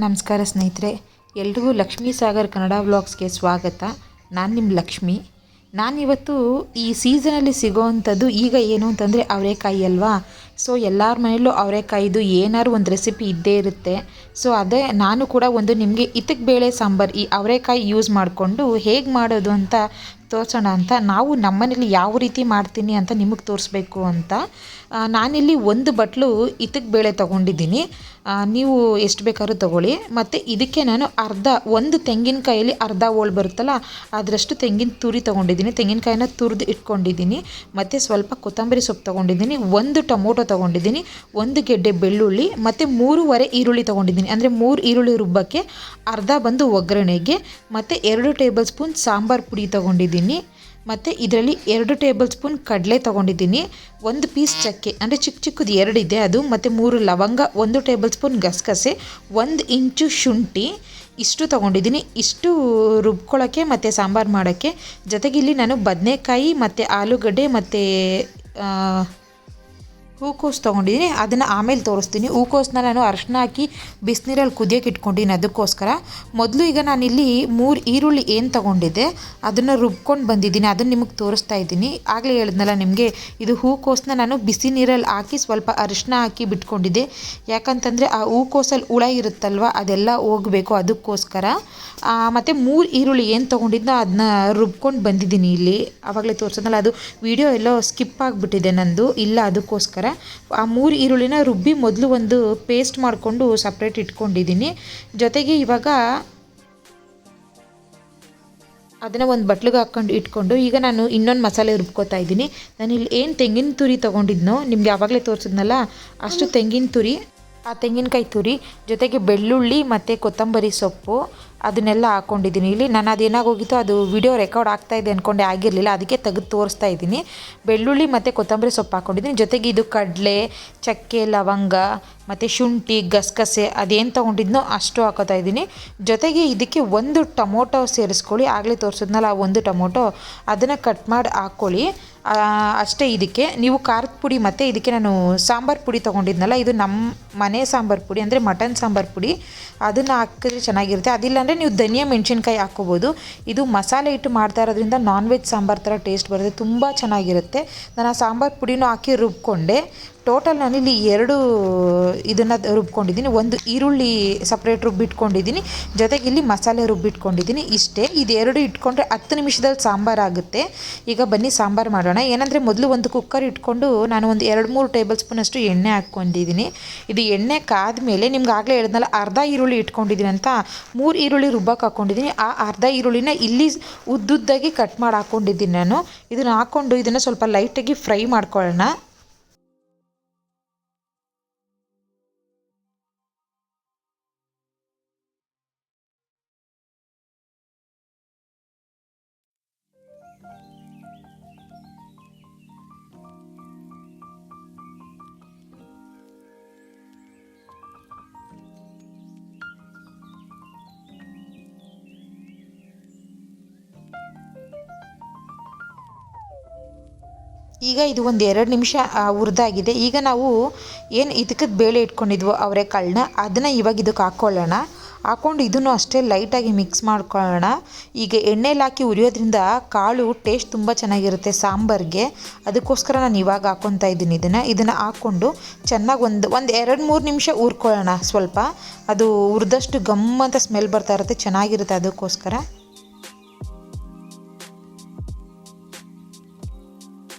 ನಮಸ್ಕಾರ ಸ್ನೇಹಿತರೆ, ಎಲ್ರಿಗೂ ಲಕ್ಷ್ಮೀ ಸಾಗರ್ ಕನ್ನಡ ವ್ಲಾಗ್ಸ್ಗೆ ಸ್ವಾಗತ. ನಾನು ನಿಮ್ಮ ಲಕ್ಷ್ಮಿ. ನಾನಿವತ್ತು ಈ ಸೀಸನಲ್ಲಿ ಸಿಗೋವಂಥದ್ದು ಈಗ ಏನು ಅಂತಂದರೆ ಅವರೆಕಾಯಿ ಅಲ್ವಾ. ಸೊ ಎಲ್ಲರ ಮನೆಯಲ್ಲೂ ಅವರೆಕಾಯಿದು ಏನಾದ್ರು ಒಂದು ರೆಸಿಪಿ ಇದ್ದೇ ಇರುತ್ತೆ. ಸೊ ಅದೇ ನಾನು ಕೂಡ ಒಂದು ನಿಮಗೆ ಇತಕ್ ಬೇಳೆ ಸಾಂಬಾರು ಈ ಅವರೆಕಾಯಿ ಯೂಸ್ ಮಾಡಿಕೊಂಡು ಹೇಗೆ ಮಾಡೋದು ಅಂತ ತೋರಿಸೋಣ ಅಂತ. ನಾವು ನಮ್ಮನೇಲಿ ಯಾವ ರೀತಿ ಮಾಡ್ತೀನಿ ಅಂತ ನಿಮಗೆ ತೋರಿಸ್ಬೇಕು ಅಂತ ನಾನಿಲ್ಲಿ ಒಂದು ಬಟ್ಲು ಇತಕ್ ಬೇಳೆ ತೊಗೊಂಡಿದ್ದೀನಿ. ನೀವು ಎಷ್ಟು ಬೇಕಾದ್ರೂ ತೊಗೊಳ್ಳಿ. ಮತ್ತು ಇದಕ್ಕೆ ನಾನು ಒಂದು ತೆಂಗಿನಕಾಯಲ್ಲಿ ಅರ್ಧ ಹೋಳು ಬರುತ್ತಲ್ಲ ಅದರಷ್ಟು ತೆಂಗಿನ ತುರಿ ತೊಗೊಂಡಿದ್ದೀನಿ. ತೆಂಗಿನಕಾಯಿನ ತುರಿದು ಇಟ್ಕೊಂಡಿದ್ದೀನಿ. ಮತ್ತು ಸ್ವಲ್ಪ ಕೊತ್ತಂಬರಿ ಸೊಪ್ಪು ತೊಗೊಂಡಿದ್ದೀನಿ. ಒಂದು ಟೊಮೊಟೊ ತೊಗೊಂಡಿದ್ದೀನಿ. ಒಂದು ಗೆಡ್ಡೆ ಬೆಳ್ಳುಳ್ಳಿ ಮತ್ತು 3.5 ಈರುಳ್ಳಿ ತೊಗೊಂಡಿದ್ದೀನಿ. ಅಂದರೆ 3 ಈರುಳ್ಳಿ ರುಬ್ಬಕ್ಕೆ, ಅರ್ಧ ಬಂದು ಒಗ್ಗರಣೆಗೆ, ಮತ್ತು 2 ಟೇಬಲ್ ಸ್ಪೂನ್ ಸಾಂಬಾರು ಪುಡಿ ತೊಗೊಂಡಿದ್ದೀನಿ. ಮತ್ತು ಇದರಲ್ಲಿ 2 ಟೇಬಲ್ ಸ್ಪೂನ್ ಕಡಲೆ ತೊಗೊಂಡಿದ್ದೀನಿ. 1 ಪೀಸ್ ಚಕ್ಕೆ ಅಂದರೆ ಚಿಕ್ಕದು 2 ಇದೆ ಅದು, ಮತ್ತು 3 ಲವಂಗ, 1 ಟೇಬಲ್ ಸ್ಪೂನ್ ಗಸಗಸೆ, 1 ಇಂಚು ಶುಂಠಿ, ಇಷ್ಟು ತೊಗೊಂಡಿದ್ದೀನಿ. ಇಷ್ಟು ರುಬ್ಕೊಳ್ಳೋಕ್ಕೆ ಮತ್ತು ಸಾಂಬಾರು ಮಾಡೋಕ್ಕೆ. ಜೊತೆಗೆ ಇಲ್ಲಿ ನಾನು ಬದನೆಕಾಯಿ ಮತ್ತು ಆಲೂಗಡ್ಡೆ ಮತ್ತು ಹೂಕೋಸು ತೊಗೊಂಡಿದ್ದೀನಿ. ಅದನ್ನು ಆಮೇಲೆ ತೋರಿಸ್ತೀನಿ. ಹೂಕೋಸನ್ನ ನಾನು ಅರಶಿನ ಹಾಕಿ ಬಿಸಿನೀರಲ್ಲಿ ಕುದಿಯೋಕೆ ಇಟ್ಕೊಂಡಿದ್ದೀನಿ. ಅದಕ್ಕೋಸ್ಕರ ಮೊದಲು ಈಗ ನಾನಿಲ್ಲಿ 3 ಈರುಳ್ಳಿ ಏನು ತೊಗೊಂಡಿದ್ದೆ ಅದನ್ನು ರುಬ್ಕೊಂಡು ಬಂದಿದ್ದೀನಿ. ಅದನ್ನು ನಿಮಗೆ ತೋರಿಸ್ತಾ ಇದ್ದೀನಿ. ಆಗಲೇ ಹೇಳಿದ್ನಲ್ಲ ನಿಮಗೆ, ಇದು ಹೂಕೋಸನ್ನ ನಾನು ಬಿಸಿ ನೀರಲ್ಲಿ ಹಾಕಿ ಸ್ವಲ್ಪ ಅರಶಿನ ಹಾಕಿ ಬಿಟ್ಕೊಂಡಿದ್ದೆ. ಯಾಕಂತಂದರೆ ಆ ಹೂಕೋಸಲ್ಲಿ ಹುಳ ಇರುತ್ತಲ್ವ, ಅದೆಲ್ಲ ಹೋಗಬೇಕು, ಅದಕ್ಕೋಸ್ಕರ. ಮತ್ತು 3 ಈರುಳ್ಳಿ ಏನು ತೊಗೊಂಡಿದ್ದೋ ಅದನ್ನ ರುಬ್ಕೊಂಡು ಬಂದಿದ್ದೀನಿ. ಇಲ್ಲಿ ಆವಾಗಲೇ ತೋರಿಸೋದಲ್ಲ, ಅದು ವಿಡಿಯೋ ಎಲ್ಲೋ ಸ್ಕಿಪ್ ಆಗಿಬಿಟ್ಟಿದೆ ನಂದು, ಇಲ್ಲ ಅದಕ್ಕೋಸ್ಕರ. ಆ 3 ಈರುಳ್ಳಿನ ರುಬ್ಬಿ ಮೊದಲು ಒಂದು ಪೇಸ್ಟ್ ಮಾಡಿಕೊಂಡು ಸಪ್ರೇಟ್ ಇಟ್ಕೊಂಡಿದ್ದೀನಿ. ಜೊತೆಗೆ ಇವಾಗ ಅದನ್ನು ಒಂದು ಬಟ್ಲಿಗೆ ಹಾಕ್ಕೊಂಡು ಇಟ್ಕೊಂಡು ಈಗ ನಾನು ಇನ್ನೊಂದು ಮಸಾಲೆ ರುಬ್ಕೋತಾ ಇದ್ದೀನಿ. ನಾನಿಲ್ಲಿ ಏನು ತೆಂಗಿನ ತುರಿ ತೊಗೊಂಡಿದ್ನೋ ನಿಮ್ಗೆ ಯಾವಾಗಲೇ ತೋರಿಸಿದ್ನಲ್ಲ ಅಷ್ಟು ತೆಂಗಿನ ತುರಿ, ಆ ತೆಂಗಿನಕಾಯಿ ತುರಿ ಜೊತೆಗೆ ಬೆಳ್ಳುಳ್ಳಿ ಮತ್ತು ಕೊತ್ತಂಬರಿ ಸೊಪ್ಪು ಅದನ್ನೆಲ್ಲ ಹಾಕ್ಕೊಂಡಿದ್ದೀನಿ. ಇಲ್ಲಿ ನಾನು ಅದೇನಾಗೋಗಿತ್ತು, ಅದು ವಿಡಿಯೋ ರೆಕಾರ್ಡ್ ಆಗ್ತಾಯಿದೆ ಅಂದ್ಕೊಂಡೆ, ಆಗಿರಲಿಲ್ಲ, ಅದಕ್ಕೆ ತೆಗೆದು ತೋರಿಸ್ತಾ ಇದ್ದೀನಿ. ಬೆಳ್ಳುಳ್ಳಿ ಮತ್ತು ಕೊತ್ತಂಬರಿ ಸೊಪ್ಪು ಹಾಕ್ಕೊಂಡಿದ್ದೀನಿ. ಜೊತೆಗೆ ಇದು ಕಡಲೆ, ಚಕ್ಕೆ, ಲವಂಗ ಮತ್ತು ಶುಂಠಿ, ಗಸಗಸೆ ಅದೇನು ತೊಗೊಂಡಿದ್ನೋ ಅಷ್ಟು ಹಾಕೋತಾ ಇದ್ದೀನಿ. ಜೊತೆಗೆ ಇದಕ್ಕೆ 1 ಟೊಮೊಟೊ ಸೇರಿಸ್ಕೊಳ್ಳಿ. ಆಗಲೇ ತೋರಿಸಿದ್ನಲ್ಲ ಆ 1 ಟೊಮೊಟೊ, ಅದನ್ನು ಕಟ್ ಮಾಡಿ ಹಾಕ್ಕೊಳ್ಳಿ. ಅಷ್ಟೇ. ಇದಕ್ಕೆ ನೀವು ಖಾರದ ಪುಡಿ ಮತ್ತು ಇದಕ್ಕೆ ನಾನು ಸಾಂಬಾರು ಪುಡಿ ತೊಗೊಂಡಿದ್ನಲ್ಲ, ಇದು ನಮ್ಮ ಮನೆ ಸಾಂಬಾರು ಪುಡಿ ಅಂದರೆ ಮಟನ್ ಸಾಂಬಾರು ಪುಡಿ, ಅದನ್ನು ಹಾಕಿದ್ರೆ ಚೆನ್ನಾಗಿರುತ್ತೆ. ಅದಿಲ್ಲ ಅಂದರೆ ನೀವು ಧನಿಯಾ ಮೆಣಸಿನ್ಕಾಯಿ ಹಾಕ್ಕೋಬೋದು. ಇದು ಮಸಾಲೆ ಇಟ್ಟು ಮಾಡ್ತಾ ಇರೋದ್ರಿಂದ ನಾನ್ ವೆಜ್ ಸಾಂಬಾರು ಥರ ಟೇಸ್ಟ್ ಬರುತ್ತೆ, ತುಂಬ ಚೆನ್ನಾಗಿರುತ್ತೆ. ನಾನು ಆ ಸಾಂಬಾರು ಪುಡಿನೂ ಹಾಕಿ ರುಬ್ಕೊಂಡೆ. ಟೋಟಲ್ ನಾನಿಲ್ಲಿ 2 ಇದನ್ನು ರುಬ್ಕೊಂಡಿದ್ದೀನಿ. 1 ಈರುಳ್ಳಿ ಸಪ್ರೇಟ್ ರುಬ್ಬಿಟ್ಕೊಂಡಿದ್ದೀನಿ. ಜೊತೆಗೆ ಇಲ್ಲಿ ಮಸಾಲೆ ರುಬ್ಬಿಟ್ಕೊಂಡಿದ್ದೀನಿ. ಇಷ್ಟೇ. ಇದೆರಡು ಇಟ್ಕೊಂಡ್ರೆ 10 ನಿಮಿಷದಲ್ಲಿ ಸಾಂಬಾರು ಆಗುತ್ತೆ. ಈಗ ಬನ್ನಿ ಸಾಂಬಾರು ಮಾಡೋಣ. ಏನಂದರೆ ಮೊದಲು ಒಂದು ಕುಕ್ಕರ್ ಇಟ್ಕೊಂಡು ನಾನು ಒಂದು 2-3 ಟೇಬಲ್ ಸ್ಪೂನಷ್ಟು ಎಣ್ಣೆ ಹಾಕ್ಕೊಂಡಿದ್ದೀನಿ. ಇದು ಎಣ್ಣೆ ಕಾದ್ಮೇಲೆ ನಿಮ್ಗೆ ಆಗಲೇ ಹೇಳಿದ್ನಲ್ಲ ಅರ್ಧ ಈರುಳ್ಳಿ ಇಟ್ಕೊಂಡಿದ್ದೀನಿ ಅಂತ, 3 ಈರುಳ್ಳಿ ರುಬ್ಬಕ್ಕೆ ಹಾಕ್ಕೊಂಡಿದ್ದೀನಿ. ಆ ಅರ್ಧ ಈರುಳ್ಳಿನ ಇಲ್ಲಿ ಉದ್ದುದ್ದಾಗಿ ಕಟ್ ಮಾಡಿ ಹಾಕ್ಕೊಂಡಿದ್ದೀನಿ ನಾನು. ಇದನ್ನು ಹಾಕ್ಕೊಂಡು ಇದನ್ನು ಸ್ವಲ್ಪ ಲೈಟಾಗಿ ಫ್ರೈ ಮಾಡ್ಕೊಳ್ಳೋಣ. ಈಗ ಇದು ಒಂದು 2 ನಿಮಿಷ ಹುರಿದಾಗಿದೆ. ಈಗ ನಾವು ಏನು ಇದಕ್ಕೆ ಬೇಳೆ ಇಟ್ಕೊಂಡಿದ್ವೋ ಅವರೆಕಾಳನ್ನ ಅದನ್ನು ಇವಾಗ ಇದಕ್ಕೆ ಹಾಕ್ಕೊಳ್ಳೋಣ. ಹಾಕ್ಕೊಂಡು ಇದನ್ನು ಅಷ್ಟೇ ಲೈಟಾಗಿ ಮಿಕ್ಸ್ ಮಾಡ್ಕೊಳ್ಳೋಣ. ಈಗ ಎಣ್ಣೆಲಿ ಹಾಕಿ ಹುರಿಯೋದ್ರಿಂದ ಕಾಳು ಟೇಸ್ಟ್ ತುಂಬ ಚೆನ್ನಾಗಿರುತ್ತೆ ಸಾಂಬಾರಿಗೆ, ಅದಕ್ಕೋಸ್ಕರ ನಾನು ಇವಾಗ ಹಾಕ್ಕೊತಾ ಇದ್ದೀನಿ. ಇದನ್ನು ಹಾಕ್ಕೊಂಡು ಚೆನ್ನಾಗಿ ಒಂದು 2-3 ನಿಮಿಷ ಹುರ್ಕೊಳ್ಳೋಣ. ಸ್ವಲ್ಪ ಅದು ಹುರಿದಷ್ಟು ಗಮ್ ಅಂತ ಸ್ಮೆಲ್ ಬರ್ತಾ ಇರುತ್ತೆ, ಚೆನ್ನಾಗಿರುತ್ತೆ, ಅದಕ್ಕೋಸ್ಕರ.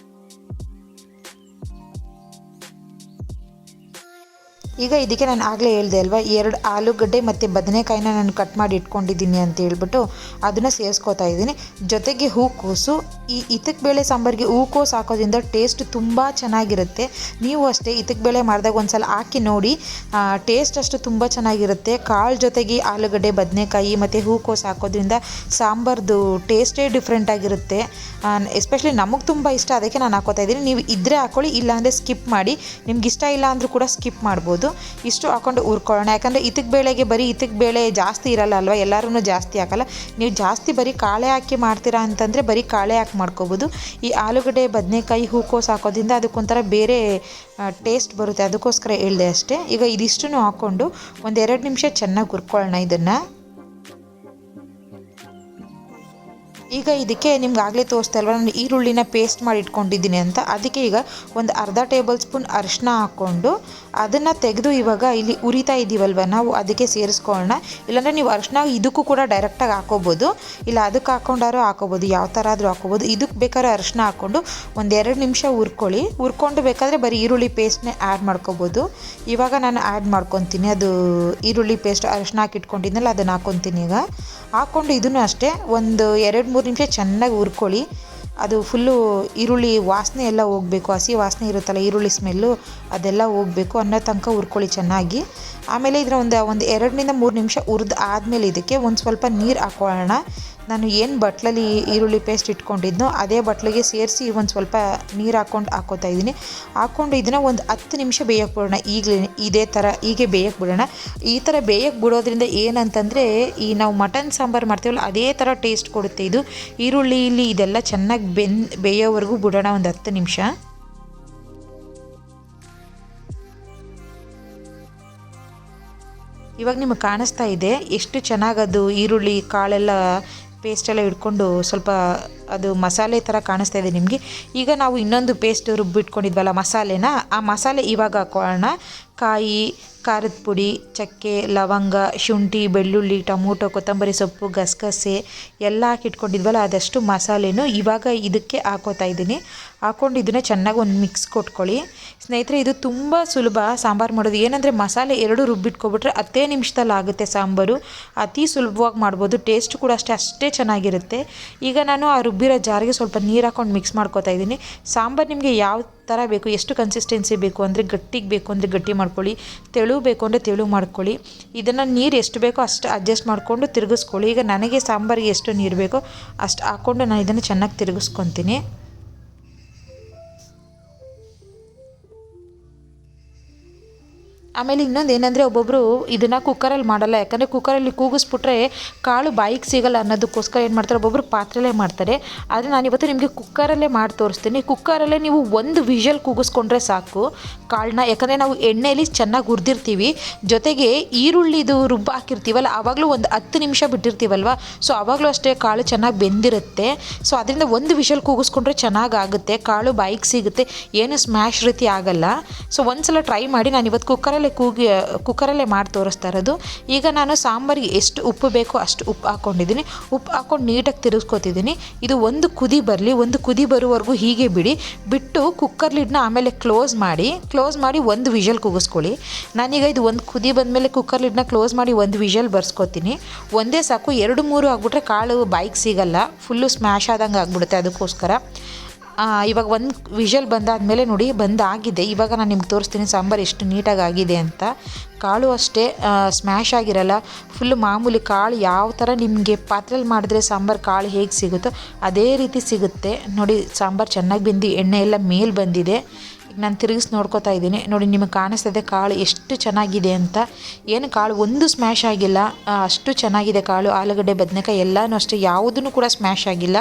ಈಗ ಇದಕ್ಕೆ ನಾನು ಆಗಲೇ ಹೇಳಿದೆ ಅಲ್ವಾ, 2 ಆಲೂಗಡ್ಡೆ ಮತ್ತು ಬದನೆಕಾಯಿನ ನಾನು ಕಟ್ ಮಾಡಿ ಇಟ್ಕೊಂಡಿದ್ದೀನಿ ಅಂತ ಹೇಳ್ಬಿಟ್ಟು ಅದನ್ನು ಸೇರಿಸ್ಕೋತಾ ಇದ್ದೀನಿ. ಜೊತೆಗೆ ಹೂಕೋಸು. ಈ ಇತಕ್ ಬೇಳೆ ಸಾಂಬಾರಿಗೆ ಹೂಕೋಸು ಹಾಕೋದ್ರಿಂದ ಟೇಸ್ಟ್ ತುಂಬ ಚೆನ್ನಾಗಿರುತ್ತೆ. ನೀವು ಅಷ್ಟೇ ಇತಕ್ ಬೇಳೆ ಮಾಡಿದಾಗ ಒಂದು ಸಲ ಹಾಕಿ ನೋಡಿ, ಟೇಸ್ಟ್ ಅಷ್ಟು ತುಂಬ ಚೆನ್ನಾಗಿರುತ್ತೆ. ಕಾಳು ಜೊತೆಗೆ ಆಲೂಗಡ್ಡೆ, ಬದನೆಕಾಯಿ ಮತ್ತು ಹೂಕೋಸು ಹಾಕೋದ್ರಿಂದ ಸಾಂಬಾರ್ದು ಟೇಸ್ಟೇ ಡಿಫ್ರೆಂಟ್ ಆಗಿರುತ್ತೆ. ಎಸ್ಪೆಷಲಿ ನಮಗೆ ತುಂಬ ಇಷ್ಟ, ಅದಕ್ಕೆ ನಾನು ಹಾಕೋತಾ ಇದ್ದೀನಿ. ನೀವು ಇದ್ದರೆ ಹಾಕ್ಕೊಳ್ಳಿ, ಇಲ್ಲಾಂದರೆ ಸ್ಕಿಪ್ ಮಾಡಿ. ನಿಮ್ಗೆ ಇಷ್ಟ ಇಲ್ಲ ಅಂದರೂ ಕೂಡ ಸ್ಕಿಪ್ ಮಾಡ್ಬೋದು. ಇಷ್ಟು ಹಾಕೊಂಡು ಹುರ್ಕೊಳ್ಳೋಣ. ಯಾಕಂದರೆ ಇತಕ್ ಬೇಳೆಗೆ ಬರೀ ಇತಕ್ ಬೇಳೆ ಜಾಸ್ತಿ ಇರಲ್ಲ ಅಲ್ವಾ, ಎಲ್ಲರೂ ಜಾಸ್ತಿ ಹಾಕಲ್ಲ. ನೀವು ಜಾಸ್ತಿ ಬರೀ ಕಾಳೆ ಹಾಕಿ ಮಾಡ್ತೀರಾ ಅಂತಂದರೆ ಬರೀ ಕಾಳೆ ಹಾಕಿ ಮಾಡ್ಕೋಬೋದು. ಈ ಆಲೂಗಡ್ಡೆ ಬದನೆಕಾಯಿ ಹೂಕೋಸು ಹಾಕೋದ್ರಿಂದ ಅದಕ್ಕೊಂಥರ ಬೇರೆ ಟೇಸ್ಟ್ ಬರುತ್ತೆ, ಅದಕ್ಕೋಸ್ಕರ ಹೇಳಿದೆ ಅಷ್ಟೇ. ಈಗ ಇದಿಷ್ಟನ್ನು ಹಾಕ್ಕೊಂಡು 1-2 ನಿಮಿಷ ಚೆನ್ನಾಗಿ ಹುರ್ಕೊಳ್ಳೋಣ ಇದನ್ನು. ಈಗ ಇದಕ್ಕೆ ನಿಮ್ಗೆ ಆಗಲೇ ತೋರಿಸ್ತಾ ಇಲ್ವ ನಾನು ಈರುಳ್ಳಿನ ಪೇಸ್ಟ್ ಮಾಡಿ ಇಟ್ಕೊಂಡಿದ್ದೀನಿ ಅಂತ. ಅದಕ್ಕೆ ಈಗ ಒಂದು ಅರ್ಧ ಟೇಬಲ್ ಸ್ಪೂನ್ ಅರಿಶಿನ ಹಾಕ್ಕೊಂಡು ಅದನ್ನು ತೆಗೆದು ಇವಾಗ ಇಲ್ಲಿ ಉರಿತಾ ಇದ್ದೀವಲ್ವ ನಾವು ಅದಕ್ಕೆ ಸೇರಿಸ್ಕೊಳ್ಳೋಣ. ಇಲ್ಲಾಂದರೆ ನೀವು ಅರಿಶಿನ ಇದಕ್ಕೂ ಕೂಡ ಡೈರೆಕ್ಟಾಗಿ ಹಾಕೋಬೋದು, ಇಲ್ಲ ಅದಕ್ಕೆ ಹಾಕ್ಕೊಂಡಾರು ಹಾಕೋಬೋದು, ಯಾವ ಥರ ಆದರೂ ಹಾಕೋಬೋದು. ಇದಕ್ಕೆ ಬೇಕಾದ್ರೆ ಅರಿಶಿನ ಹಾಕ್ಕೊಂಡು 1-2 ನಿಮಿಷ ಹುರ್ಕೊಂಡು ಬೇಕಾದರೆ ಬರೀ ಈರುಳ್ಳಿ ಪೇಸ್ಟ್ನೇ ಆ್ಯಡ್ ಮಾಡ್ಕೋಬೋದು. ಇವಾಗ ನಾನು ಆ್ಯಡ್ ಮಾಡ್ಕೊತೀನಿ, ಅದು ಈರುಳ್ಳಿ ಪೇಸ್ಟ್ ಅರಿಶಿನ ಹಾಕಿಟ್ಕೊಂಡಿದ್ನಲ್ಲ ಅದನ್ನು ಹಾಕ್ಕೊತೀನಿ. ಈಗ ಹಾಕ್ಕೊಂಡು ಇದನ್ನು ಅಷ್ಟೇ 1-2-3 ನಿಮಿಷ ಚೆನ್ನಾಗಿ ಹುರ್ಕೊಳ್ಳಿ. ಅದು ಫುಲ್ಲು ಈರುಳ್ಳಿ ವಾಸನೆ ಎಲ್ಲ ಹೋಗಬೇಕು, ಹಸಿ ವಾಸನೆ ಇರುತ್ತಲ್ಲ ಈರುಳ್ಳಿ ಸ್ಮೆಲ್ಲು ಅದೆಲ್ಲ ಹೋಗಬೇಕು ಅನ್ನೋ ತನಕ ಹುರ್ಕೊಳ್ಳಿ ಚೆನ್ನಾಗಿ. ಆಮೇಲೆ ಇದರ ಒಂದು 2-3 ನಿಮಿಷ ಹುರಿದು ಆದಮೇಲೆ ಇದಕ್ಕೆ ಒಂದು ಸ್ವಲ್ಪ ನೀರು ಹಾಕ್ಕೊಳ್ಳೋಣ. ನಾನು ಏನು ಬಟ್ಲಲ್ಲಿ ಈರುಳ್ಳಿ ಪೇಸ್ಟ್ ಇಟ್ಕೊಂಡಿದ್ನೋ ಅದೇ ಬಟ್ಲಿಗೆ ಸೇರಿಸಿ ಒಂದು ಸ್ವಲ್ಪ ನೀರು ಹಾಕ್ಕೋತಾ ಇದ್ದೀನಿ. ಹಾಕ್ಕೊಂಡು ಇದನ್ನು ಒಂದು 10 ನಿಮಿಷ ಬೇಯಕ್ಕೆ ಬಿಡೋಣ. ಇದೇ ಥರ ಹೀಗೆ ಬೇಯಕ್ಕೆ ಬಿಡೋಣ. ಈ ಥರ ಬೇಯಕ್ಕೆ ಬಿಡೋದ್ರಿಂದ ಏನಂತಂದರೆ ಈ ನಾವು ಮಟನ್ ಸಾಂಬಾರು ಮಾಡ್ತೀವಲ್ಲ ಅದೇ ಥರ ಟೇಸ್ಟ್ ಕೊಡುತ್ತೆ ಇದು. ಈರುಳ್ಳಿ ಇದೆಲ್ಲ ಚೆನ್ನಾಗಿ ಬೇಯೋವರೆಗೂ ಬಿಡೋಣ ಒಂದು 10 ನಿಮಿಷ. ಇವಾಗ ನಿಮಗೆ ಕಾಣಿಸ್ತಾ ಇದೆ ಎಷ್ಟು ಚೆನ್ನಾಗದು ಈರುಳ್ಳಿ ಕಾಳೆಲ್ಲ ಪೇಸ್ಟೆಲ್ಲ ಹಿಡ್ಕೊಂಡು ಸ್ವಲ್ಪ ಅದು ಮಸಾಲೆ ಥರ ಕಾಣಿಸ್ತಾ ಇದೆ ನಿಮಗೆ. ಈಗ ನಾವು ಇನ್ನೊಂದು ಪೇಸ್ಟ್ ರುಬ್ಬಿಟ್ಕೊಂಡಿದ್ವಲ್ಲ ಮಸಾಲೆನ, ಆ ಮಸಾಲೆ ಇವಾಗ ಹಾಕೊಳ್ಳೋಣ. ಕಾಯಿ, ಖಾರದ ಪುಡಿ, ಚಕ್ಕೆ, ಲವಂಗ, ಶುಂಠಿ, ಬೆಳ್ಳುಳ್ಳಿ, ಟೊಮೊಟೊ, ಕೊತ್ತಂಬರಿ ಸೊಪ್ಪು, ಗಸಗಸೆ ಎಲ್ಲ ಹಾಕಿಟ್ಕೊಂಡಿದ್ವಲ್ಲ ಅದಷ್ಟು ಮಸಾಲೆನೂ ಇವಾಗ ಇದಕ್ಕೆ ಹಾಕೋತಾ ಇದ್ದೀನಿ. ಹಾಕ್ಕೊಂಡು ಇದನ್ನು ಚೆನ್ನಾಗಿ ಒಂದು ಮಿಕ್ಸ್ ಕೊಟ್ಕೊಳ್ಳಿ. ಸ್ನೇಹಿತರೆ ಇದು ತುಂಬ ಸುಲಭ ಸಾಂಬಾರು ಮಾಡೋದು. ಏನಂದರೆ ಮಸಾಲೆ 2 ರುಬ್ಬಿಟ್ಕೊಬಿಟ್ರೆ 10 ನಿಮಿಷದಲ್ಲಿ ಆಗುತ್ತೆ ಸಾಂಬಾರು. ಅತಿ ಸುಲಭವಾಗಿ ಮಾಡ್ಬೋದು, ಟೇಸ್ಟ್ ಕೂಡ ಅಷ್ಟೇ ಚೆನ್ನಾಗಿರುತ್ತೆ. ಈಗ ನಾನು ಆ ರುಬ್ಬಿರೋ ಜಾರಿಗೆ ಸ್ವಲ್ಪ ನೀರು ಹಾಕ್ಕೊಂಡು ಮಿಕ್ಸ್ ಮಾಡ್ಕೊತಾ ಇದ್ದೀನಿ. ಸಾಂಬಾರು ನಿಮಗೆ ಯಾವ ಥರ ಬೇಕು, ಎಷ್ಟು ಕನ್ಸಿಸ್ಟೆನ್ಸಿ ಬೇಕು ಅಂದರೆ ಗಟ್ಟಿಗೆ ಬೇಕು ಅಂದರೆ ಗಟ್ಟಿ ಮಾಡ್ಕೊಳ್ಳಿ, ತೆಳು ಬೇಕು ಅಂದರೆ ತೆಳು ಮಾಡ್ಕೊಳ್ಳಿ. ಇದನ್ನು ನೀರು ಎಷ್ಟು ಬೇಕೋ ಅಷ್ಟು ಅಡ್ಜಸ್ಟ್ ಮಾಡಿಕೊಂಡು ತಿರುಗಿಸ್ಕೊಳ್ಳಿ. ಈಗ ನನಗೆ ಸಾಂಬಾರಿಗೆ ಎಷ್ಟು ನೀರು ಬೇಕೋ ಅಷ್ಟು ಹಾಕ್ಕೊಂಡು ನಾನು ಇದನ್ನು ಚೆನ್ನಾಗಿ ತಿರುಗಿಸ್ಕೊತೀನಿ. ಆಮೇಲೆ ಇನ್ನೊಂದು ಏನಂದರೆ ಒಬ್ಬೊಬ್ಬರು ಇದನ್ನು ಕುಕ್ಕರಲ್ಲಿ ಮಾಡಲ್ಲ, ಯಾಕಂದರೆ ಕುಕ್ಕರಲ್ಲಿ ಕೂಗಿಸ್ಬಿಟ್ರೆ ಕಾಳು ಬಾಯಿಗೆ ಸಿಗಲ್ಲ ಅನ್ನೋದಕ್ಕೋಸ್ಕರ ಏನು ಮಾಡ್ತಾರೆ ಒಬ್ಬೊಬ್ಬರು ಪಾತ್ರೆಯಲ್ಲೇ ಮಾಡ್ತಾರೆ. ಆದರೆ ನಾನಿವತ್ತು ನಿಮಗೆ ಕುಕ್ಕರಲ್ಲೇ ಮಾಡಿ ತೋರಿಸ್ತೀನಿ. ಕುಕ್ಕರಲ್ಲೇ ನೀವು 1 ವಿಷಲ್ ಕೂಗಿಸ್ಕೊಂಡ್ರೆ ಸಾಕು ಕಾಳನ್ನ, ಯಾಕಂದರೆ ನಾವು ಎಣ್ಣೆಯಲ್ಲಿ ಚೆನ್ನಾಗಿ ಹುರಿದಿರ್ತೀವಿ, ಜೊತೆಗೆ ಈರುಳ್ಳಿದು ರುಬ್ಬ ಹಾಕಿರ್ತೀವಲ್ಲ ಆವಾಗಲೂ ಒಂದು 10 ನಿಮಿಷ ಬಿಟ್ಟಿರ್ತೀವಲ್ವ, ಸೊ ಆವಾಗಲೂ ಅಷ್ಟೇ ಕಾಳು ಚೆನ್ನಾಗಿ ಬೆಂದಿರುತ್ತೆ. ಸೊ ಅದರಿಂದ 1 ವಿಷಲ್ ಕೂಗಿಸ್ಕೊಂಡ್ರೆ ಚೆನ್ನಾಗಾಗುತ್ತೆ, ಕಾಳು ಬಾಯಿಗೆ ಸಿಗುತ್ತೆ, ಏನು ಸ್ಮ್ಯಾಶ್ ರೀತಿ ಆಗಲ್ಲ. ಸೊ ಒಂದ್ಸಲ ಟ್ರೈ ಮಾಡಿ. ನಾನು ಇವತ್ತು ಕುಕ್ಕರಲ್ಲೇ ಮಾಡಿ ತೋರಿಸ್ತಾ ಇರೋದು. ಈಗ ನಾನು ಸಾಂಬಾರಿಗೆ ಎಷ್ಟು ಉಪ್ಪು ಬೇಕೋ ಅಷ್ಟು ಉಪ್ಪು ಹಾಕ್ಕೊಂಡಿದ್ದೀನಿ. ಉಪ್ಪು ಹಾಕ್ಕೊಂಡು ನೀಟಾಗಿ ತಿರುಗಿಸ್ಕೊತಿದ್ದೀನಿ. ಇದು ಒಂದು ಕುದಿ ಬರಲಿ, ಒಂದು ಕುದಿ ಬರುವವರೆಗೂ ಹೀಗೆ ಬಿಟ್ಟು ಕುಕ್ಕರ್ ಲಿಡ್ನ ಆಮೇಲೆ ಕ್ಲೋಸ್ ಮಾಡಿ 1 ವಿಷಲ್ ಕೂಗಿಸ್ಕೊಳ್ಳಿ. ನಾನೀಗ ಇದು ಒಂದು ಕುದಿ ಬಂದಮೇಲೆ ಕುಕ್ಕರ್ ಲಿಡ್ನ ಕ್ಲೋಸ್ ಮಾಡಿ 1 ವಿಷಲ್ ಬರ್ಸ್ಕೊತೀನಿ. ಒಂದೇ ಸಾಕು, 2-3 ಆಗಿಬಿಟ್ರೆ ಕಾಳು ಬಾಯಿಗೆ ಸಿಗಲ್ಲ, ಫುಲ್ಲು ಸ್ಮ್ಯಾಶ್ ಆದಂಗೆ ಆಗಿಬಿಡುತ್ತೆ. ಅದಕ್ಕೋಸ್ಕರ ಇವಾಗ 1 ವಿಷಲ್ ಬಂದಾದಮೇಲೆ ನೋಡಿ ಬಂದಾಗಿದೆ. ಇವಾಗ ನಾನು ನಿಮ್ಗೆ ತೋರಿಸ್ತೀನಿ ಸಾಂಬಾರು ಎಷ್ಟು ನೀಟಾಗಿ ಆಗಿದೆ ಅಂತ. ಕಾಳು ಅಷ್ಟೇ ಸ್ಮ್ಯಾಶ್ ಆಗಿರಲ್ಲ, ಫುಲ್ಲು ಮಾಮೂಲಿ ಕಾಳು ಯಾವ ಥರ ನಿಮಗೆ ಪಾತ್ರೆಯಲ್ಲಿ ಮಾಡಿದ್ರೆ ಸಾಂಬಾರು ಕಾಳು ಹೇಗೆ ಸಿಗುತ್ತೋ ಅದೇ ರೀತಿ ಸಿಗುತ್ತೆ. ನೋಡಿ ಸಾಂಬಾರು ಚೆನ್ನಾಗಿ ಬೆಂದು ಎಣ್ಣೆ ಎಲ್ಲ ಮೇಲೆ ಬಂದಿದೆ. ಈಗ ನಾನು ತಿರುಗಿಸಿ ನೋಡ್ಕೊತಾ ಇದ್ದೀನಿ. ನೋಡಿ ನಿಮಗೆ ಕಾಣಿಸ್ತದೆ ಕಾಳು ಎಷ್ಟು ಚೆನ್ನಾಗಿದೆ ಅಂತ. ಏನು ಕಾಳು ಒಂದು ಸ್ಮ್ಯಾಶ್ ಆಗಿಲ್ಲ, ಅಷ್ಟು ಚೆನ್ನಾಗಿದೆ ಕಾಳು. ಆಲೂಗಡ್ಡೆ ಬದನೆಕಾಯಿ ಎಲ್ಲನೂ ಅಷ್ಟೇ, ಯಾವುದೂ ಕೂಡ ಸ್ಮ್ಯಾಶ್ ಆಗಿಲ್ಲ.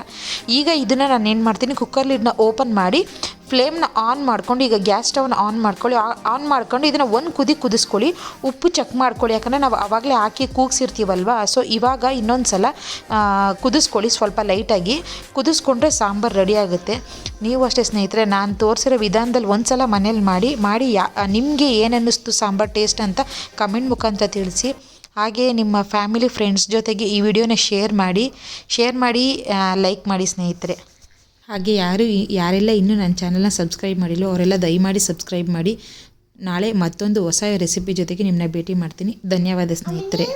ಈಗ ಇದನ್ನು ನಾನು ಏನು ಮಾಡ್ತೀನಿ, ಕುಕ್ಕರ್ ಲಿಡ್ನ ಓಪನ್ ಮಾಡಿ ಫ್ಲೇಮ್ನ ಆನ್ ಮಾಡ್ಕೊಂಡು, ಈಗ ಗ್ಯಾಸ್ ಸ್ಟವ್ನ ಆನ್ ಮಾಡ್ಕೊಳ್ಳಿ. ಆನ್ ಮಾಡ್ಕೊಂಡು ಇದನ್ನು 1 ಕುದಿ ಕುದಿಸ್ಕೊಳ್ಳಿ. ಉಪ್ಪು ಚೆಕ್ ಮಾಡ್ಕೊಳ್ಳಿ, ಯಾಕಂದರೆ ನಾವು ಆವಾಗಲೇ ಹಾಕಿ ಕೂಗಿಸಿರ್ತೀವಲ್ವ. ಸೊ ಇವಾಗ ಇನ್ನೊಂದು ಸಲ ಕುದಿಸ್ಕೊಳ್ಳಿ, ಸ್ವಲ್ಪ ಲೈಟಾಗಿ ಕುದಿಸ್ಕೊಂಡ್ರೆ ಸಾಂಬಾರು ರೆಡಿ ಆಗುತ್ತೆ. ನೀವು ಅಷ್ಟೇ ಸ್ನೇಹಿತರೆ, ನಾನು ತೋರಿಸಿರೋ ವಿಧಾನದಲ್ಲಿ ಒಂದು ಸಲ ಮನೇಲಿ ಮಾಡಿ ನಿಮಗೆ ಏನು ಅನ್ನಿಸ್ತು ಸಾಂಬಾರು ಟೇಸ್ಟ್ ಅಂತ ಕಮೆಂಟ್ ಮುಖಾಂತರ ತಿಳಿಸಿ. ಹಾಗೆ ನಿಮ್ಮ ಫ್ಯಾಮಿಲಿ ಫ್ರೆಂಡ್ಸ್ ಜೊತೆಗೆ ಈ ವಿಡಿಯೋನ ಶೇರ್ ಮಾಡಿ ಲೈಕ್ ಮಾಡಿ ಸ್ನೇಹಿತರೆ. ಹಾಗೆ ಯಾರೆಲ್ಲ ಇನ್ನೂ ನನ್ನ ಚಾನಲ್ನ ಸಬ್ಸ್ಕ್ರೈಬ್ ಮಾಡಿಲ್ಲ ಅವರೆಲ್ಲ ದಯಮಾಡಿ ಸಬ್ಸ್ಕ್ರೈಬ್ ಮಾಡಿ. ನಾಳೆ ಮತ್ತೊಂದು ಹೊಸ ರೆಸಿಪಿ ಜೊತೆಗೆ ನಿಮ್ಮನ್ನ ಭೇಟಿ ಮಾಡ್ತೀನಿ. ಧನ್ಯವಾದ ಸ್ನೇಹಿತರೆ.